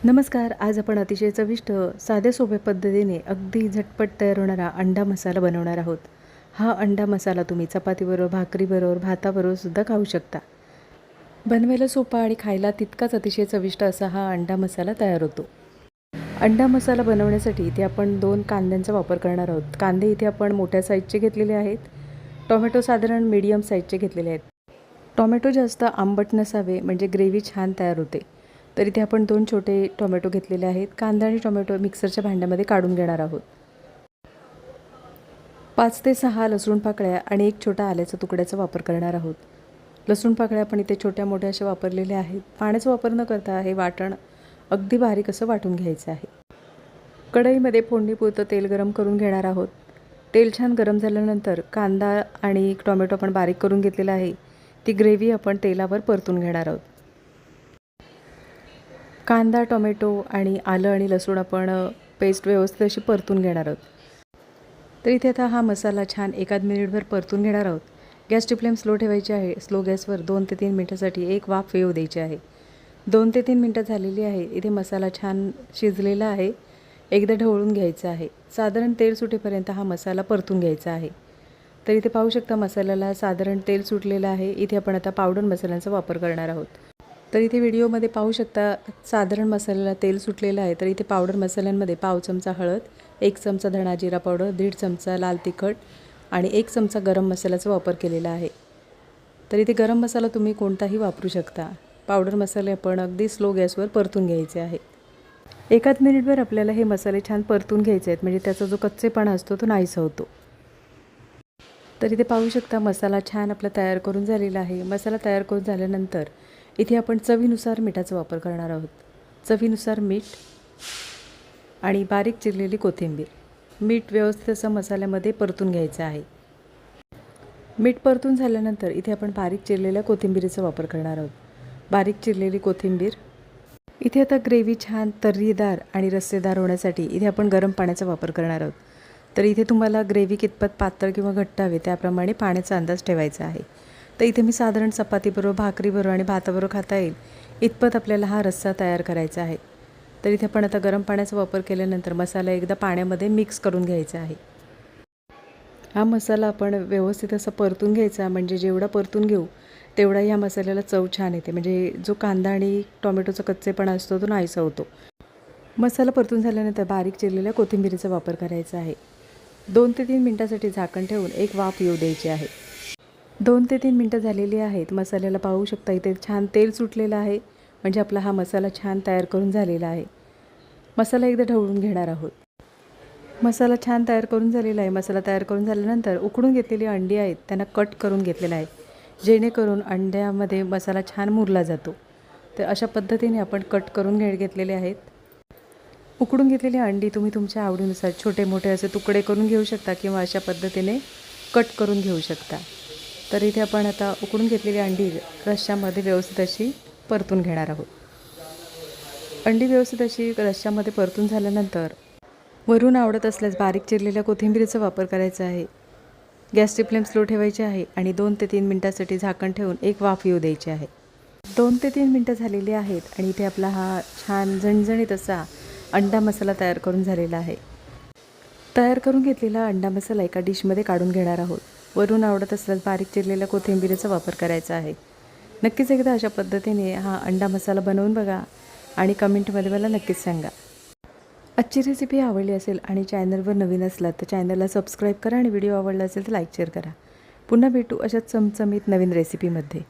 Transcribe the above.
नमस्कार. आज आपण अतिशय चविष्ट, साध्या सोप्या पद्धतीने अगदी झटपट तयार होणारा अंडा मसाला बनवणार आहोत. हा अंडा मसाला तुम्ही चपातीबरोबर, भाकरीबरोबर, भाताबरोबर सुद्धा खाऊ शकता. बनवायला सोपा आणि खायला तितकाच अतिशय चविष्ट असा हा अंडा मसाला तयार होतो. अंडा मसाला बनवण्यासाठी इथे आपण 2 कांद्यांचा वापर करणार आहोत. कांदे इथे आपण मोठ्या साईजचे घेतलेले आहेत. टोमॅटो साधारण मीडियम साईजचे घेतलेले आहेत. टोमॅटो जास्त आंबट नसावे म्हणजे ग्रेव्ही छान तयार होते. तर इथे आपण 2 छोटे टोमॅटो घेतलेले आहेत. कांदा आणि टोमॅटो मिक्सरच्या भांड्यामध्ये काढून घेणार आहोत. 5 ते 6 लसूण पाकळ्या आणि 1 छोटा आल्याचा तुकड्याचा वापर करणार आहोत. लसूण पाकळ्या आपण इथे छोट्या मोठ्या अशा वापरलेल्या आहेत. पाण्याचा वापर न करता हे वाटण अगदी बारीक असं वाटून घ्यायचं आहे. कढईमध्ये फोडणीपुरतं तेल गरम करून घेणार आहोत. तेल छान गरम झाल्यानंतर कांदा आणि टोमॅटो आपण बारीक करून घेतलेला आहे. ती ग्रेव्ही आपण तेलावर परतून घेणार आहोत. कांदा, टोमॅटो आणि आलं आणि लसूण आपण पेस्ट व्यवस्थित अशी परतून घेणार आहोत. तर इथे आता हा मसाला छान 1 मिनिटभर परतून घेणार आहोत. गॅसची फ्लेम स्लो ठेवायची आहे. स्लो गॅसवर 2 ते 3 मिनिटासाठी एक वाफ येऊ द्यायची आहे. 2 ते 3 मिनिटं झालेली आहे. इथे मसाला छान शिजलेला आहे. एकदा ढवळून घ्यायचा आहे. साधारण तेल सुटेपर्यंत हा मसाला परतून घ्यायचा आहे. तर इथे पाहू शकता मसाल्याला साधारण तेल सुटलेलं आहे. इथे आपण आता पावडर मसाल्यांचा वापर करणार आहोत. तर इथे व्हिडिओमध्ये पाहू शकता साधारण मसाल्याला तेल सुटलेलं आहे. तर इथे पावडर मसाल्यांमध्ये पाव चमचा हळद, 1 चमचा धणा जिरा पावडर, 1.5 चमचा लाल तिखट आणि 1 चमचा गरम मसाल्याचा वापर केलेला आहे. तर इथे गरम मसाला तुम्ही कोणताही वापरू शकता. पावडर मसाले आपण अगदी स्लो गॅसवर परतून घ्यायचे आहे. 1 मिनिटभर आपल्याला हे मसाले छान परतून घ्यायचे आहेत म्हणजे त्याचा जो कच्चेपणा असतो तो नाहीसा होतो. तर इथे पाहू शकता मसाला छान आपला तयार करून झालेला आहे. मसाला तयार करून झाल्यानंतर इथे आपण चवीनुसार मिठाचा वापर करणार आहोत. चवीनुसार मीठ आणि बारीक चिरलेली कोथिंबीर. मीठ व्यवस्थित असं मसाल्यामध्ये परतून घ्यायचं आहे. मीठ परतून झाल्यानंतर इथे आपण बारीक चिरलेल्या कोथिंबीरीचा वापर करणार आहोत. बारीक चिरलेली कोथिंबीर. इथे आता ग्रेव्ही छान तर्रीदार आणि रस्सेदार होण्यासाठी इथे आपण गरम पाण्याचा वापर करणार आहोत. तर इथे तुम्हाला ग्रेव्ही कितपत पातळ किंवा घट्ट हवे त्याप्रमाणे पाण्याचा अंदाज ठेवायचा आहे. तर इथे मी साधारण चपातीबरोबर, भाकरीबरोबर आणि भाताबरोबर खाता येईल इतपत आपल्याला हा रस्सा तयार करायचा आहे. तर इथे आपण आता गरम पाण्याचा वापर केल्यानंतर मसाला एकदा पाण्यामध्ये मिक्स करून घ्यायचा आहे. हा मसाला आपण व्यवस्थित असा परतून घ्यायचा म्हणजे जेवढा परतून घेऊ तेवढा या मसाल्याला चव छान येते. म्हणजे जो कांदा आणि टोमॅटोचा कच्चेपणा असतो तो नाहीसा होतो. मसाला परतून झाल्यानंतर बारीक चिरलेल्या कोथिंबीरीचा वापर करायचा आहे. 2 ते 3 मिनिटांसाठी झाकण ठेवून एक वाफ येऊ द्यायची आहे. 2 ते 3 मिनिटं झालेली आहेत. मसाल्याला पाहू शकता इथे छान तेल सुटलेलं आहे म्हणजे आपला हा मसाला छान तयार करून झालेला आहे. मसाला एकदा ढवळून घेणार आहोत. मसाला छान तयार करून झालेला आहे. मसाला तयार करून झाल्यानंतर उकडून घेतलेली अंडी आहेत त्यांना कट करून घेतलेलं आहे जेणेकरून अंड्यामध्ये मसाला छान मुरला जातो. तर अशा पद्धतीने आपण कट करून घेतलेले आहेत. उकडून घेतलेली अंडी तुम्ही तुमच्या आवडीनुसार छोटे मोठे असे तुकडे करून घेऊ शकता किंवा अशा पद्धतीने कट करून घेऊ शकता. तर इथे आपण आता उकडून घेतलेली अंडी रश्श्यामध्ये व्यवस्थित अशी परतून घेणार आहोत. अंडी व्यवस्थित अशी रश्श्यामध्ये परतून झाल्यानंतर वरून आवडत असल्यास बारीक चिरलेल्या कोथिंबीरीचा वापर करायचा आहे. गॅसची फ्लेम स्लो ठेवायची आहे आणि 2 ते 3 मिनिटांसाठी झाकण ठेवून एक वाफ येऊ द्यायची आहे. 2 ते 3 मिनिटं झालेली आहेत आणि इथे आपला हा छान झणझणीत असा अंडा मसाला तयार करून झालेला आहे. तयार करून घेतलेला अंडा मसाला एका डिशमध्ये काढून घेणार आहोत. वरून आवडत असल्यास बारीक चिरलेल्या कोथिंबीरीचा वापर करायचा आहे. नक्कीच एकदा अशा पद्धतीने हा अंडा मसाला बनवून बघा आणि कमेंटमध्ये मला नक्कीच सांगा. आजची रेसिपी आवडली असेल आणि चॅनलवर नवीन असलात तर चॅनलला सबस्क्राईब करा आणि व्हिडिओ आवडला असेल तर लाईक शेअर करा. पुन्हा भेटू अशाच चमचमीत नवीन रेसिपीमध्ये.